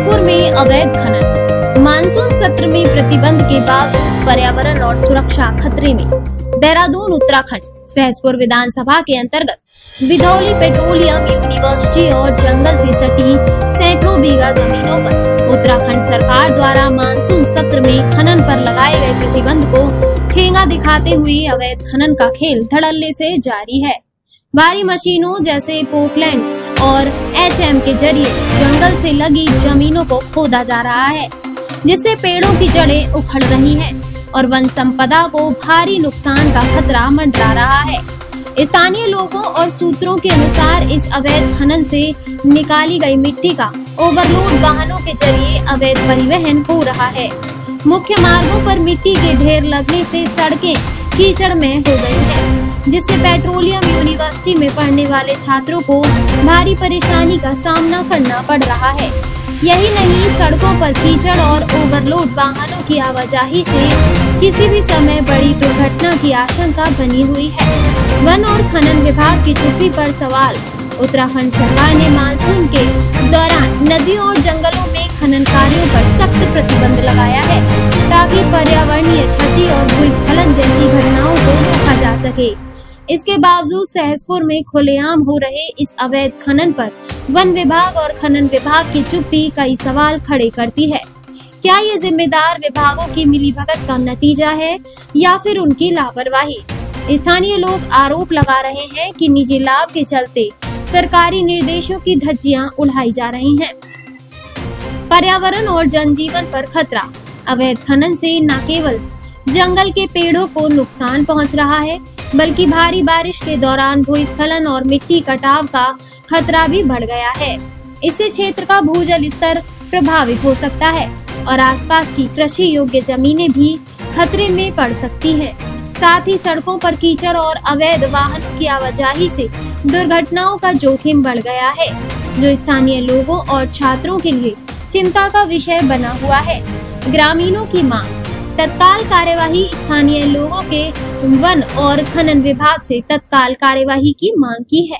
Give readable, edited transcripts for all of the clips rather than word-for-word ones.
सहसपुर में अवैध खनन, मानसून सत्र में प्रतिबंध के बावजूद पर्यावरण और सुरक्षा खतरे में। देहरादून उत्तराखंड सहसपुर विधानसभा के अंतर्गत विधौली पेट्रोलियम यूनिवर्सिटी और जंगल से सटी सैकड़ों बीघा जमीनों पर उत्तराखंड सरकार द्वारा मानसून सत्र में खनन पर लगाए गए प्रतिबंध को ठेंगा दिखाते हुए अवैध खनन का खेल धड़ल्ले से जारी है। भारी मशीनों जैसे पोकलैंड और HM के जरिए जंगल से लगी जमीनों को खोदा जा रहा है, जिससे पेड़ों की जड़ें उखड़ रही हैं और वन संपदा को भारी नुकसान का खतरा मंडरा रहा है। स्थानीय लोगों और सूत्रों के अनुसार इस अवैध खनन से निकाली गई मिट्टी का ओवरलोड वाहनों के जरिए अवैध परिवहन हो रहा है। मुख्य मार्गों पर मिट्टी के ढेर लगने से सड़कें कीचड़ में हो गई हैं, जिससे पेट्रोलियम यूनिवर्सिटी में पढ़ने वाले छात्रों को भारी परेशानी का सामना करना पड़ रहा है। यही नहीं, सड़कों पर कीचड़ और ओवरलोड वाहनों की आवाजाही से किसी भी समय बड़ी दुर्घटना की आशंका बनी हुई है। वन और खनन विभाग की चुप्पी पर सवाल। उत्तराखंड सरकार ने मानसून के दौरान नदियों और जंगलों में खनन कार्यों पर सख्त प्रतिबंध लगाया है, ताकि पर्यावरणीय क्षति और भूस्खलन जैसी घटनाओं को रोका जा सके। इसके बावजूद सहसपुर में खुलेआम हो रहे इस अवैध खनन पर वन विभाग और खनन विभाग की चुप्पी कई सवाल खड़े करती है। क्या ये जिम्मेदार विभागों की मिलीभगत का नतीजा है या फिर उनकी लापरवाही? स्थानीय लोग आरोप लगा रहे हैं कि निजी लाभ के चलते सरकारी निर्देशों की धज्जियां उड़ाई जा रही हैं। पर्यावरण और जनजीवन पर खतरा। अवैध खनन से न केवल जंगल के पेड़ों को नुकसान पहुंच रहा है, बल्कि भारी बारिश के दौरान भूस्खलन और मिट्टी कटाव का खतरा भी बढ़ गया है। इससे क्षेत्र का भूजल स्तर प्रभावित हो सकता है और आसपास की कृषि योग्य जमीनें भी खतरे में पड़ सकती हैं। साथ ही सड़कों पर कीचड़ और अवैध वाहनों की आवाजाही से दुर्घटनाओं का जोखिम बढ़ गया है, जो स्थानीय लोगों और छात्रों के लिए चिंता का विषय बना हुआ है। ग्रामीणों की मांग। तत्काल कार्यवाही। स्थानीय लोगों के वन और खनन विभाग से तत्काल कार्यवाही की मांग की है।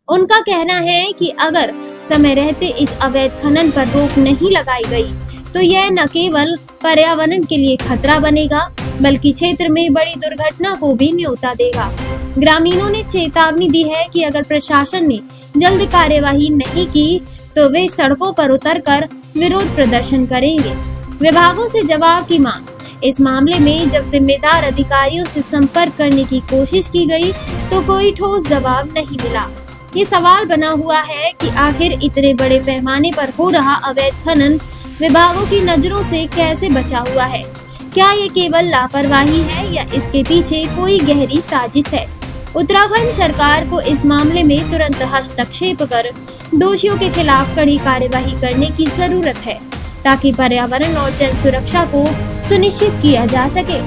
उनका कहना है कि अगर समय रहते इस अवैध खनन पर रोक नहीं लगाई गई, तो यह न केवल पर्यावरण के लिए खतरा बनेगा, बल्कि क्षेत्र में बड़ी दुर्घटना को भी न्योता देगा। ग्रामीणों ने चेतावनी दी है कि अगर प्रशासन ने जल्द कार्यवाही नहीं की, तो वे सड़कों पर उतरकर विरोध प्रदर्शन करेंगे। विभागों से जवाब की मांग। इस मामले में जब जिम्मेदार अधिकारियों से संपर्क करने की कोशिश की गई, तो कोई ठोस जवाब नहीं मिला। ये सवाल बना हुआ है कि आखिर इतने बड़े पैमाने पर हो रहा अवैध खनन विभागों की नजरों से कैसे बचा हुआ है? क्या ये केवल लापरवाही है या इसके पीछे कोई गहरी साजिश है? उत्तराखंड सरकार को इस मामले में तुरंत हस्तक्षेप कर दोषियों के खिलाफ कड़ी कार्यवाही करने की जरूरत है, ताकि पर्यावरण और जन सुरक्षा को सुनिश्चित किया जा सके।